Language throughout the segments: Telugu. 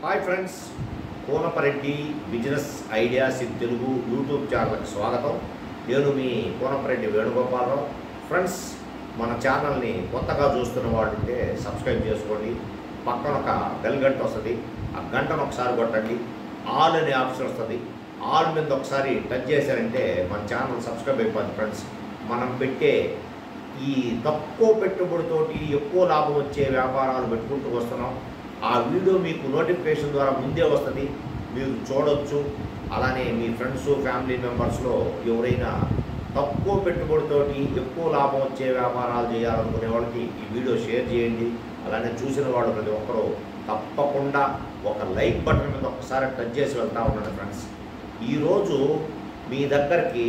Hi friends, Konapareddy business ideas in Telugu YouTube ఛానల్కి స్వాగతం. నేను మీ కోనపరెడ్డి వేణుగోపాలరావు. ఫ్రెండ్స్, మన ఛానల్ని కొత్తగా చూస్తున్న వాళ్ళు ఉంటే సబ్స్క్రైబ్ చేసుకోండి. పక్కన ఒక బెల్ గంట వస్తుంది, ఆ గంటను ఒకసారి కొట్టండి. ఆల్ అనే ఆప్షన్ వస్తుంది, ఆల్ మీద ఒకసారి టచ్ చేశారంటే మన ఛానల్ సబ్స్క్రైబ్ అయిపోతుంది. ఫ్రెండ్స్, మనం పెట్టే ఈ తక్కువ పెట్టుబడితోటి ఎక్కువ లాభం వచ్చే వ్యాపారాలు పెట్టుకుంటూ వస్తున్నాం. ఆ వీడియో మీకు నోటిఫికేషన్ ద్వారా ముందే వస్తుంది, మీరు చూడవచ్చు. అలానే మీ ఫ్రెండ్స్ ఫ్యామిలీ మెంబర్స్లో ఎవరైనా తక్కువ పెట్టుబడితోటి ఎక్కువ లాభం వచ్చే వ్యాపారాలు చేయాలనుకునే వాళ్ళకి ఈ వీడియో షేర్ చేయండి. అలానే చూసిన వాళ్ళు ప్రతి ఒక్కరూ తప్పకుండా ఒక లైక్ బటన్ మీద ఒకసారి టచ్ చేసి వెళ్తూ ఉండండి. ఫ్రెండ్స్, ఈరోజు మీ దగ్గరికి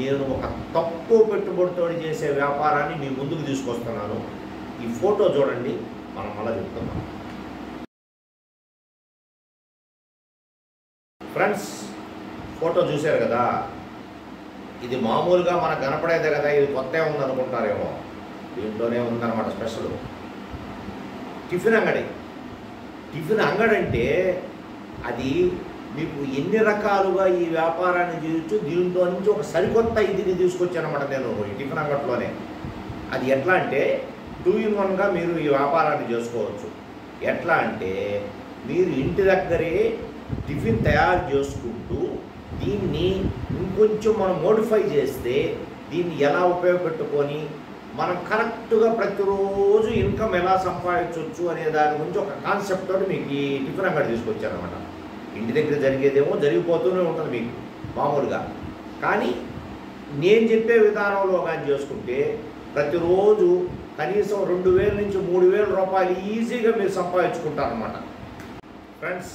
నేను ఒక తక్కువ పెట్టుబడితో చేసే వ్యాపారాన్ని మీ ముందుకు తీసుకొస్తున్నాను. ఈ ఫోటో చూడండి, మనం మళ్ళీ చెప్తున్నాం. ఫ్రెండ్స్, ఫోటో చూశారు కదా, ఇది మామూలుగా మనకు కనపడేదే కదా, ఇది కొత్త ఉందనుకుంటారేమో. దీంట్లోనే ఉందన్నమాట స్పెషల్. టిఫిన్ అంగడి. టిఫిన్ అంగడి అంటే అది మీకు ఎన్ని రకాలుగా ఈ వ్యాపారాన్ని చేయొచ్చు. దీంట్లో నుంచి ఒక సరికొత్త ఇదిని తీసుకొచ్చానమాట నేను ఈ టిఫిన్ అంగడిలోనే. అది ఎట్లా అంటే 2-in-1గా మీరు ఈ వ్యాపారాన్ని చేసుకోవచ్చు. ఎట్లా అంటే మీరు ఇంటి దగ్గరే టిఫిన్ తయారు చేసుకుంటూ దీన్ని ఇంకొంచెం మనం మోడిఫై చేస్తే దీన్ని ఎలా ఉపయోగపెట్టుకొని మనం కరెక్ట్గా ప్రతిరోజు ఇన్కమ్ ఎలా సంపాదించవచ్చు అనే దాని గురించి ఒక కాన్సెప్ట్ తోటి మీకు ఈ టిఫిన్ అంగడి తీసుకొచ్చారనమాట. ఇంటి దగ్గర జరిగేదేమో జరిగిపోతూనే ఉంటుంది మీకు మామూలుగా. కానీ నేను చెప్పే విధానంలో కానీ చేసుకుంటే ప్రతిరోజు కనీసం 2,000 నుంచి 3,000 రూపాయలు ఈజీగా మీరు సంపాదించుకుంటారనమాట. ఫ్రెండ్స్,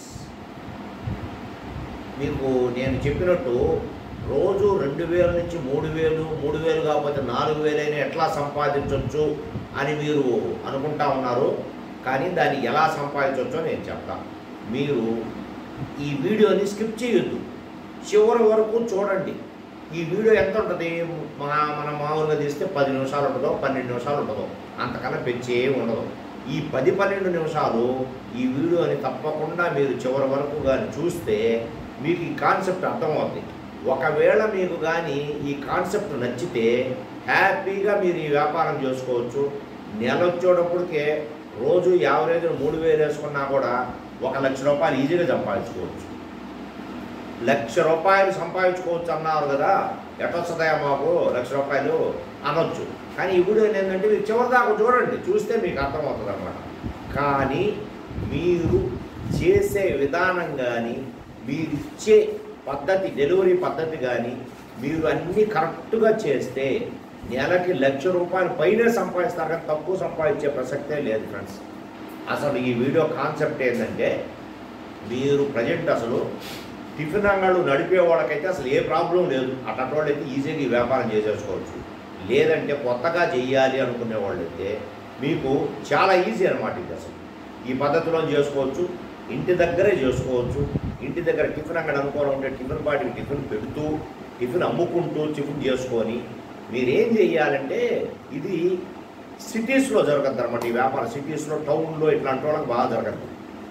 మీకు నేను చెప్పినట్టు రోజు 2,000 నుంచి 3,000, 3,000 కాకపోతే 4,000 అయినా ఎట్లా సంపాదించవచ్చు అని మీరు అనుకుంటా ఉన్నారు. కానీ దాన్ని ఎలా సంపాదించవచ్చో నేను చెప్తాను. మీరు ఈ వీడియోని స్కిప్ చేయొద్దు, చివరి వరకు చూడండి. ఈ వీడియో ఎంత ఉంటుంది, మనం మామూలుగా తీస్తే 10 నిమిషాలు ఉంటుందో 12 నిమిషాలు ఉంటుందో, అంతకన్నా పెంచే ఉండదు. ఈ 10-12 నిమిషాలు ఈ వీడియోని తప్పకుండా మీరు చివరి వరకు కానీ చూస్తే మీకు ఈ కాన్సెప్ట్ అర్థమవుతుంది. ఒకవేళ మీకు కానీ ఈ కాన్సెప్ట్ నచ్చితే హ్యాపీగా మీరు ఈ వ్యాపారం చేసుకోవచ్చు. నెల వచ్చేటప్పటికే రోజు యావరేజ్ 3,000 వేసుకున్నా కూడా 1,00,000 రూపాయలు ఈజీగా సంపాదించుకోవచ్చు. 1,00,000 రూపాయలు సంపాదించుకోవచ్చు అన్నారు కదా, ఎటొస్తుందా మాకు 1,00,000 రూపాయలు అనొచ్చు. కానీ ఈ వీడియో ఏంటంటే మీరు చివరిదాకా చూడండి, చూస్తే మీకు అర్థమవుతుంది అన్నమాట. కానీ మీరు చేసే విధానం కానీ మీరు ఇచ్చే పద్ధతి, డెలివరీ పద్ధతి కానీ మీరు అన్నీ కరెక్ట్గా చేస్తే నెలకి 1,00,000 రూపాయలు పైనే సంపాదిస్తారు, కానీ తక్కువ సంపాదించే ప్రసక్తే లేదు. ఫ్రెండ్స్, అసలు ఈ వీడియో కాన్సెప్ట్ ఏంటంటే మీరు ప్రజెంట్ అసలు టిఫిన్ అంగళ్ళు నడిపే వాళ్ళకైతే అసలు ఏ ప్రాబ్లం లేదు. అట్లాంటి వాళ్ళైతే ఈజీగా ఈ వ్యాపారం చేసేసుకోవచ్చు. లేదంటే కొత్తగా చెయ్యాలి అనుకునే వాళ్ళైతే మీకు చాలా ఈజీ అనమాట. ఇది అసలు ఈ పద్ధతిలో చేసుకోవచ్చు, ఇంటి దగ్గరే చేసుకోవచ్చు. ఇంటి దగ్గర టిఫిన్ అంగడి అనుకోవడం ఉంటే టిఫిన్ పాటికి టిఫిన్ పెడుతూ టిఫిన్ అమ్ముకుంటూ టిఫిన్ చేసుకొని మీరేం చేయాలంటే ఇది సిటీస్లో జరగద్దు అనమాట. ఈ వ్యాపారం సిటీస్లో, టౌన్లో ఇట్లాంటి వాళ్ళకి బాగా జరగదు.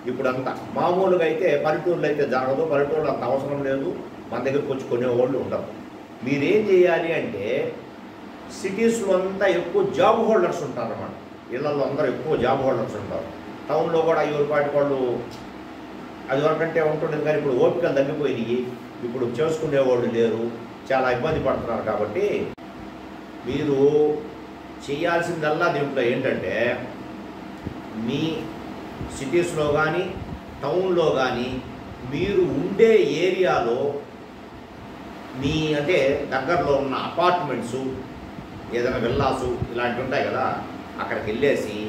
ఇప్పుడు అంతా మామూలుగా అయితే పల్లెటూరులో అయితే జరగదు. పల్లెటూరులో అంత అవసరం లేదు, మన దగ్గరకు వచ్చి కొనేవాళ్ళు ఉండరు. మీరేం చేయాలి అంటే సిటీస్లో అంతా ఎక్కువ జాబ్ హోల్డర్స్ ఉంటారన్నమాట. ఇళ్లలో అందరూ ఎక్కువ జాబ్ హోల్డర్స్ ఉంటారు. టౌన్లో కూడా ఎవరిపాటి వాళ్ళు అది వరకంటే ఉంటుండేది, కానీ ఇప్పుడు ఓపికలు తగ్గిపోయినాయి. ఇప్పుడు చేసుకునేవాళ్ళు లేరు, చాలా ఇబ్బంది పడుతున్నారు. కాబట్టి మీరు చేయాల్సిందల్లా దీంట్లో ఏంటంటే మీ సిటీస్లో కానీ టౌన్లో కానీ మీరు ఉండే ఏరియాలో మీ అంటే దగ్గరలో ఉన్న అపార్ట్మెంట్సు, ఏదైనా విల్లాసు ఇలాంటివి ఉంటాయి కదా, అక్కడికి వెళ్ళేసి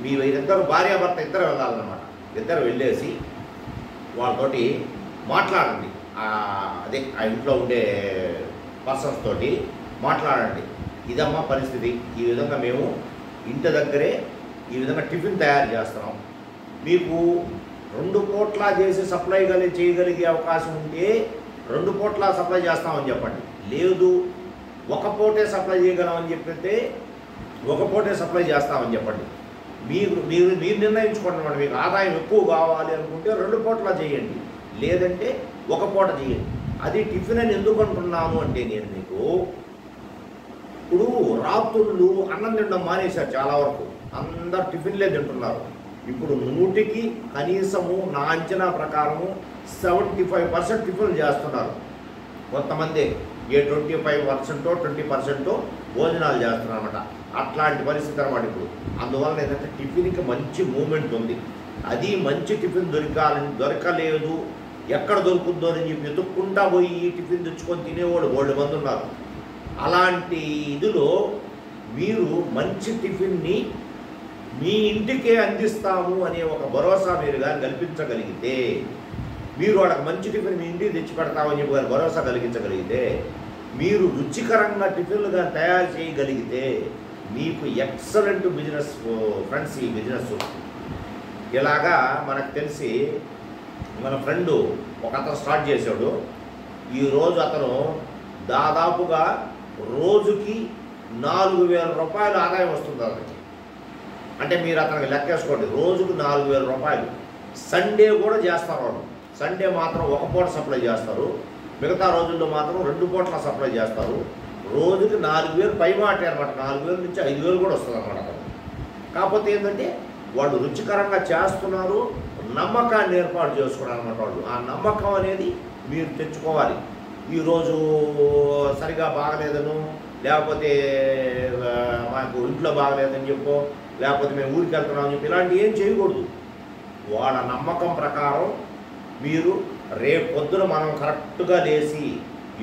మీ ఇద్దరు భార్యాభర్త ఇద్దరు వెళ్ళాలన్నమాట. ఇద్దరు వెళ్ళేసి వాళ్ళతోటి మాట్లాడండి. అదే ఆ ఇంట్లో ఉండే పర్సన్స్ తోటి మాట్లాడండి. ఇదమ్మా పరిస్థితి, ఈ విధంగా మేము ఇంటి దగ్గరే ఈ విధంగా టిఫిన్ తయారు చేస్తున్నాం. మీకు 2 పూట్ల చేసి సప్లై చేయగలిగే అవకాశం ఉంటే 2 పూట్ల సప్లై చేస్తామని చెప్పండి. లేదు 1 పూటే సప్లై చేయగలమని చెప్పితే 1 పూటే సప్లై చేస్తామని చెప్పండి. మీరు మీరు మీరు నిర్ణయించుకోండి అన్నమాట. మీకు ఆదాయం ఎక్కువ కావాలి అనుకుంటే 2 పూటలా చేయండి, లేదంటే 1 పూట చేయండి. అది టిఫిన్ అని ఎందుకు అంటున్నాను అంటే నేను మీకు ఇప్పుడు రాత్రుళ్ళు అన్నం తినడం మానేశారు చాలా వరకు, అందరు టిఫిన్లే తింటున్నారు. ఇప్పుడు 100కి కనీసము నా అంచనా ప్రకారము 75% టిఫిన్లు చేస్తున్నారు. కొంతమంది 25% 20% భోజనాలు చేస్తున్నారు అనమాట. అట్లాంటి పరిస్థితి అనమాట ఇప్పుడు. అందువల్ల ఏంటంటే టిఫిన్కి మంచి మూమెంట్ ఉంది. అది మంచి టిఫిన్ దొరకలేదు, ఎక్కడ దొరుకుద్దో అని చెప్పి వెతుక్కుంటా పోయి ఈ టిఫిన్ తెచ్చుకొని తినేవాళ్ళు 2 మంది ఉన్నారు. అలాంటి ఇదిలో మీరు మంచి టిఫిన్ని మీ ఇంటికే అందిస్తాము అనే ఒక భరోసా మీరు కానీ కల్పించగలిగితే, మీరు వాళ్ళకి మంచి టిఫిన్ మీ ఇంటికి తెచ్చి పెడతామని చెప్పి కానీ భరోసా కలిగించగలిగితే, మీరు రుచికరంగా టిఫిన్లు కానీ తయారు చేయగలిగితే మీకు ఎక్సలెంట్ బిజినెస్ ఫ్రెండ్స్. ఈ బిజినెస్ ఇలాగా మనకు తెలిసి మన ఫ్రెండు ఒక అతను స్టార్ట్ చేశాడు. ఈరోజు అతను దాదాపుగా రోజుకి 4,000 రూపాయలు ఆదాయం వస్తుంది అతనికి. అంటే మీరు అతనికి లెక్కేసుకోండి, రోజుకు 4,000 రూపాయలు. సండే కూడా చేస్తారు వాళ్ళు. సండే మాత్రం 1 పూట సప్లై చేస్తారు, మిగతా రోజుల్లో మాత్రం 2 పూటల సప్లై చేస్తారు. రోజుకి 4,000 పైమాటే అనమాట. 4,000 నుంచి 5,000 కూడా వస్తుంది అనమాట అతను. కాకపోతే ఏంటంటే వాళ్ళు రుచికరంగా చేస్తున్నారు, నమ్మకాన్ని ఏర్పాటు చేసుకున్నారు అనమాట వాళ్ళు. ఆ నమ్మకం అనేది మీరు తెచ్చుకోవాలి. ఈరోజు సరిగా బాగలేదను, లేకపోతే మాకు ఇంట్లో బాగలేదని చెప్పో, లేకపోతే మేము ఊరికి వెళ్తున్నామని చెప్పి ఇలాంటివి ఏం చేయకూడదు. వాళ్ళ నమ్మకం ప్రకారం మీరు రేపు పొద్దున మనం కరెక్ట్గా లేచి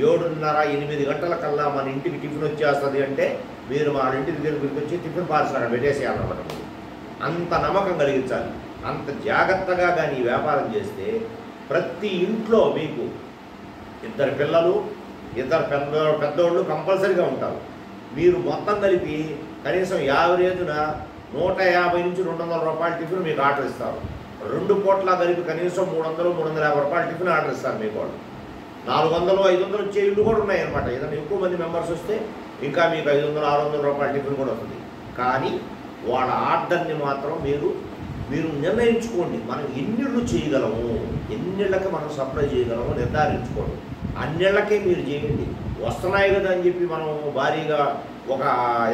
7:30-8 గంటల కల్లా మన ఇంటికి టిఫిన్ వచ్చేస్తుంది అంటే మీరు మన ఇంటి దగ్గరికి వచ్చి టిఫిన్ పార్సల్ అక్కడ పెట్టేసేయాలన్నమాట. మీరు అంత నమ్మకం కలిగించాలి. అంత జాగ్రత్తగా కానీ వ్యాపారం చేస్తే ప్రతి ఇంట్లో మీకు 2 పిల్లలు 2 పెద్దోళ్ళు కంపల్సరీగా ఉంటారు. మీరు మొత్తం కలిపి కనీసం యావరేజ్న 150 నుంచి 200 రూపాయల టిఫిన్ మీకు ఆర్డర్ ఇస్తారు. 2 పూట్ల కలిపి కనీసం 300-350 రూపాయల టిఫిన్ ఆర్డర్ ఇస్తారు మీకు వాళ్ళు. 400-500 వచ్చే ఇళ్ళు కూడా ఉన్నాయి అనమాట. ఏదైనా ఎక్కువ మంది మెంబర్స్ వస్తే ఇంకా మీకు 500-600 రూపాయల టిఫిన్ కూడా వస్తుంది. కానీ వాళ్ళ ఆర్డర్ని మాత్రం మీరు నిర్ణయించుకోండి. మనం ఎన్నిళ్ళు చేయగలము, ఎన్నిళ్ళకి మనం సప్లై చేయగలము నిర్ధారించుకోండి. అన్నిళ్ళకే మీరు చేయండి. వస్తున్నాయి కదా అని చెప్పి మనం భారీగా ఒక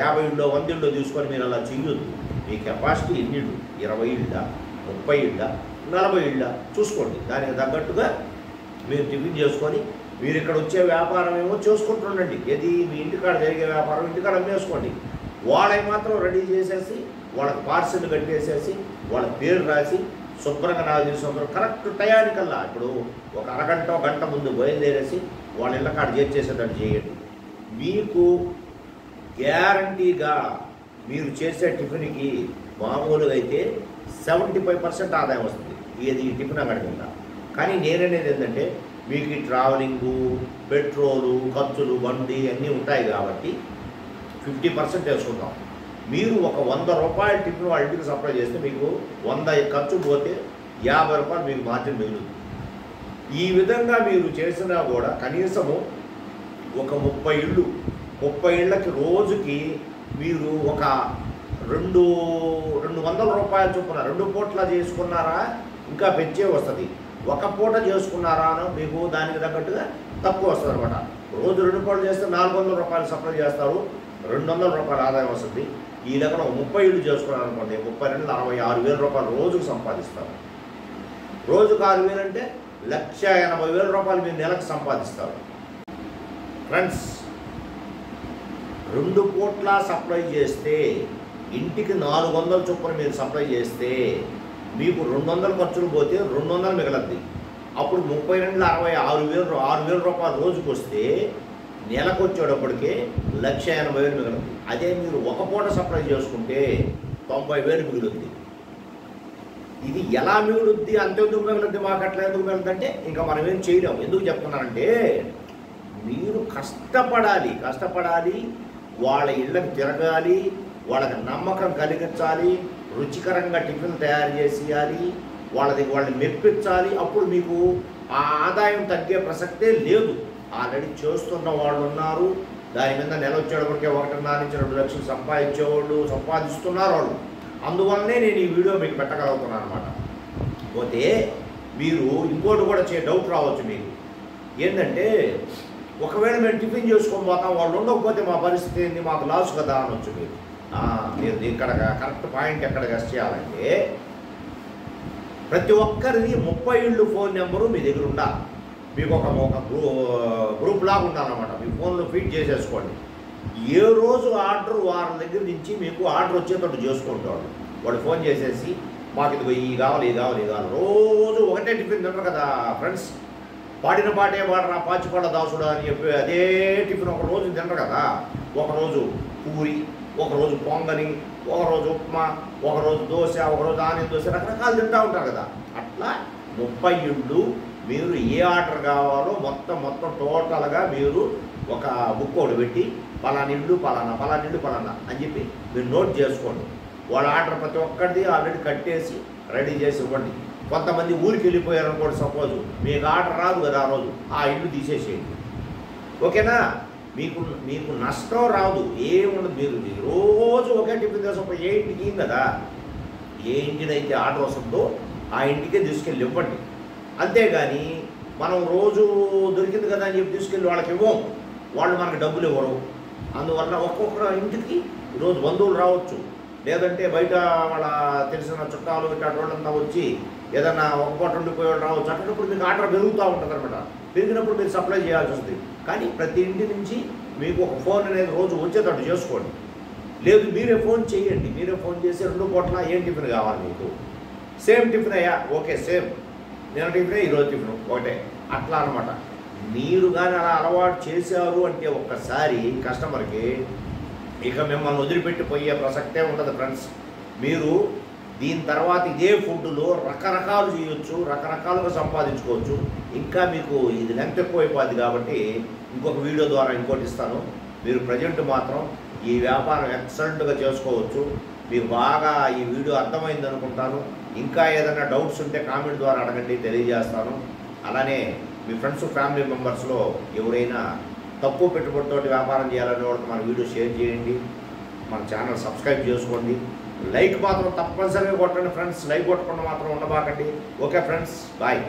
50 ఇళ్ళు 100 ఇళ్ళు తీసుకొని మీరు అలా చేయొద్దు. మీ కెపాసిటీ ఎన్నిళ్ళు, 20 ఇళ్ళ, 30 ఇళ్ళ, 40 ఇళ్ళ చూసుకోండి. దానికి తగ్గట్టుగా మీరు టిఫిన్ చేసుకొని మీరు ఇక్కడ వచ్చే వ్యాపారం ఏమో చేసుకుంటుండండి. ఏది మీ ఇంటికాడ జరిగే వ్యాపారం ఇంటికాడ అమ్మేసుకోండి. వాళ్ళకి మాత్రం రెడీ చేసేసి వాళ్ళకి పార్సెల్ కట్టేసేసి వాళ్ళ పేరు రాసి శుభ్రంగా నాకు తెలిసిన కరెక్ట్ టయానికల్లా ఇప్పుడు ఒక అరగంట గంట ముందు బయలుదేరేసి వాళ్ళ ఇళ్ళ కాడ చేసేటట్టు చేయండి. మీకు గ్యారంటీగా మీరు చేసే టిఫిన్కి మామూలుగా అయితే 75% ఆదాయం వస్తుంది ఇది టిఫిన్ అంగడి కింద. కానీ నేననేది ఏంటంటే మీకు ఈ ట్రావెలింగు, పెట్రోలు ఖర్చులు, బండి అన్నీ ఉంటాయి కాబట్టి 50% వేసుకుంటాం. మీరు ఒక 100 రూపాయల టిఫిన్ వాళ్ళ ఇంటికి సప్లై చేస్తే మీకు 100 ఖర్చు పోతే 50 రూపాయలు మీకు మార్జిన్ మిగులుతుంది. ఈ విధంగా మీరు చేసినా కూడా కనీసము ఒక 30 ఇళ్ళకి రోజుకి మీరు ఒక 200 రూపాయల చొప్పున 2 పూట్ల చేసుకున్నారా ఇంకా పెంచే వస్తుంది. 1 పూట చేసుకున్నారా మీకు దానికి తగ్గట్టుగా తక్కువ వస్తుంది అనమాట. రోజు 2 పూటలు చేస్తే 400 రూపాయలు సప్లై చేస్తారు, 200 రూపాయల ఆదాయం వస్తుంది. ఈ లెక్కన 30 ఇళ్ళు చేసుకున్నారు అనుకోండి, 32 66,000 రూపాయలు రోజుకు సంపాదిస్తారు. రోజుకు 6,000 అంటే 1,80,000 రూపాయలు మీరు నెలకు సంపాదిస్తారు. ఫ్రెండ్స్, 2 పూట్ల సప్లై చేస్తే ఇంటికి 400 చొప్పున మీరు సప్లై చేస్తే మీకు 200 ఖర్చులు పోతే 200 మిగలద్ది. అప్పుడు 32 6,000 రూపాయలు రోజుకు వస్తే నెలకు వచ్చేటప్పటికే 1,80,000 మిగులుతుంది. అదే మీరు 1 పూట సప్లై చేసుకుంటే 90,000 మిగులుద్ది. ఇది ఎలా మిగులుద్ది, అంతెందుకు మిగులుద్ది, మాకు అట్లా ఎందుకు మిగులుద్ది అంటే ఇంకా మనం ఏం చేయలేము. ఎందుకు చెప్తున్నానంటే మీరు కష్టపడాలి, వాళ్ళ ఇళ్ళకి తిరగాలి, వాళ్ళకి నమ్మకం కలిగించాలి, రుచికరంగా టిఫిన్ తయారు చేసేయాలి, వాళ్ళని మెప్పించాలి. అప్పుడు మీకు ఆ ఆదాయం తగ్గే ప్రసక్తే లేదు. ఆల్రెడీ చేస్తున్న వాళ్ళు ఉన్నారు. దాని మీద నెల వచ్చేటప్పటికే 1.5 నుంచి 2 లక్షలు సంపాదించేవాళ్ళు సంపాదిస్తున్నారు. వాళ్ళు అందువల్లనే నేను ఈ వీడియో మీకు పెట్టగలుగుతున్నాను అనమాట. పోతే మీరు ఇంకోటి కూడా డౌట్ రావచ్చు మీకు, ఏంటంటే ఒకవేళ మేము టిఫిన్ చేసుకొని పోతాం, వాళ్ళు ఉండకపోతే మా పరిస్థితి ఏంది, మాకు లాస్ కదా అనొచ్చు మీరు. మీరు ఇక్కడ కరెక్ట్ పాయింట్ ఎక్కడ గెస్ట్ చేయాలంటే, ప్రతి ఒక్కరిది 30 ఇళ్ళు ఫోన్ నెంబరు మీ దగ్గర ఉండాలి. మీకు ఒక గ్రూప్ లాగా ఉండాలన్నమాట. మీ ఫోన్లో ఫీడ్ చేసేసుకోండి. ఏ రోజు ఆర్డర్ వారి దగ్గర నుంచి మీకు ఆర్డర్ వచ్చేటట్టు చేసుకుంటాడు. వాడు ఫోన్ చేసేసి మాకు ఇదిగో ఈ కావాలి ఈ కావాలి ఈ కావాలి. రోజు ఒకటే టిఫిన్ తింటారు కదా ఫ్రెండ్స్, పాడిన పాటే పాడరా పాచిపాడ దాసుడా అని చెప్పి అదే టిఫిన్ ఒక రోజు తింటారు కదా. ఒకరోజు పూరి, ఒకరోజు పొంగలి, ఒకరోజు ఉప్మా, ఒకరోజు దోశ, ఒకరోజు ఆనియన్ దోశ, రకరకాలు తింటూ ఉంటారు కదా. అట్లా 30 ఇళ్ళు మీరు ఏ ఆర్డర్ కావాలో మొత్తం టోటల్గా మీరు ఒక బుక్ ఒకటి పెట్టి పలానా ఇళ్ళు పలానా అని చెప్పి మీరు నోట్ చేసుకోండి. వాళ్ళ ఆర్డర్ ప్రతి ఒక్కరిది ఆల్రెడీ కట్టేసి రెడీ చేసి ఇవ్వండి. కొంతమంది ఊరికి వెళ్ళిపోయారు అనుకోండి, సపోజ్ మీకు ఆర్డర్ రాదు కదా ఆ రోజు, ఆ ఇల్లు తీసేసేయండి. ఓకేనా? మీకు నష్టం రాదు, ఏముండదు. మీరు రోజు ఒకే టిఫిన్ తీసుకుపోయి ఏ ఇంటికి కదా, ఏ ఇంటినైతే ఆర్డర్ వస్తుందో ఆ ఇంటికే తీసుకెళ్ళి ఇవ్వండి. అంతేగాని మనం రోజు దొరికింది కదా అని చెప్పి తీసుకెళ్ళి వాళ్ళకి ఇవ్వం, వాళ్ళు మనకు డబ్బులు ఇవ్వరు. అందువల్ల ఒక్కొక్క ఇంటికి ఈరోజు బంధువులు రావచ్చు, లేదంటే బయట వాళ్ళ తెలిసిన చుట్టాలు ఇట్లాంటి వాళ్ళంతా వచ్చి ఏదన్నా ఒక పూట ఉండిపోయేవాళ్ళు రావచ్చు. అట్టినప్పుడు మీకు ఆర్డర్ పెరుగుతూ ఉంటుంది అనమాట. పెరిగినప్పుడు మీరు సప్లై చేయాల్సి వస్తుంది. కానీ ప్రతి ఇంటి నుంచి మీకు ఒక ఫోన్ అనేది రోజు వచ్చేటట్టు చేసుకోండి. లేదు మీరే ఫోన్ చేయండి, మీరే ఫోన్ చేసి 2 పూటల ఏం టిఫిన్ కావాలి మీకు, సేమ్ టిఫిన్ అయ్యా ఓకే సేమ్, నేను టిఫినే ఈరోజు టిఫిన్ ఒకటే, అట్లా అనమాట. మీరు కానీ అలా అలవాటు చేశారు అంటే ఒక్కసారి కస్టమర్కి ఇక మిమ్మల్ని వదిలిపెట్టిపోయే ప్రసక్తే ఉండదు ఫ్రెండ్స్. మీరు దీని తర్వాత ఇదే ఫుడ్లో రకరకాలు చేయొచ్చు, రకరకాలుగా సంపాదించుకోవచ్చు. ఇంకా మీకు ఇది లెంత్ ఎక్కువైపోద్ది కాబట్టి ఇంకొక వీడియో ద్వారా ఇంకోటి ఇస్తాను. మీరు ప్రజెంట్ మాత్రం ఈ వ్యాపారం ఎక్సలెంట్గా చేసుకోవచ్చు. మీకు బాగా ఈ వీడియో అర్థమైంది అనుకుంటాను. ఇంకా ఏదైనా డౌట్స్ ఉంటే కామెంట్ ద్వారా అడగండి, తెలియజేస్తాను. అలానే మీ ఫ్రెండ్స్ ఫ్యామిలీ మెంబర్స్లో ఎవరైనా తక్కువ పెట్టుబడితో వ్యాపారం చేయాలనే వాళ్ళకి మన వీడియో షేర్ చేయండి. మన ఛానల్ సబ్స్క్రైబ్ చేసుకోండి. లైక్ మాత్రం తప్పనిసరిగా కొట్టండి ఫ్రెండ్స్, లైక్ కొట్టకుండా మాత్రం ఉండబాకండి. Okay friends, bye.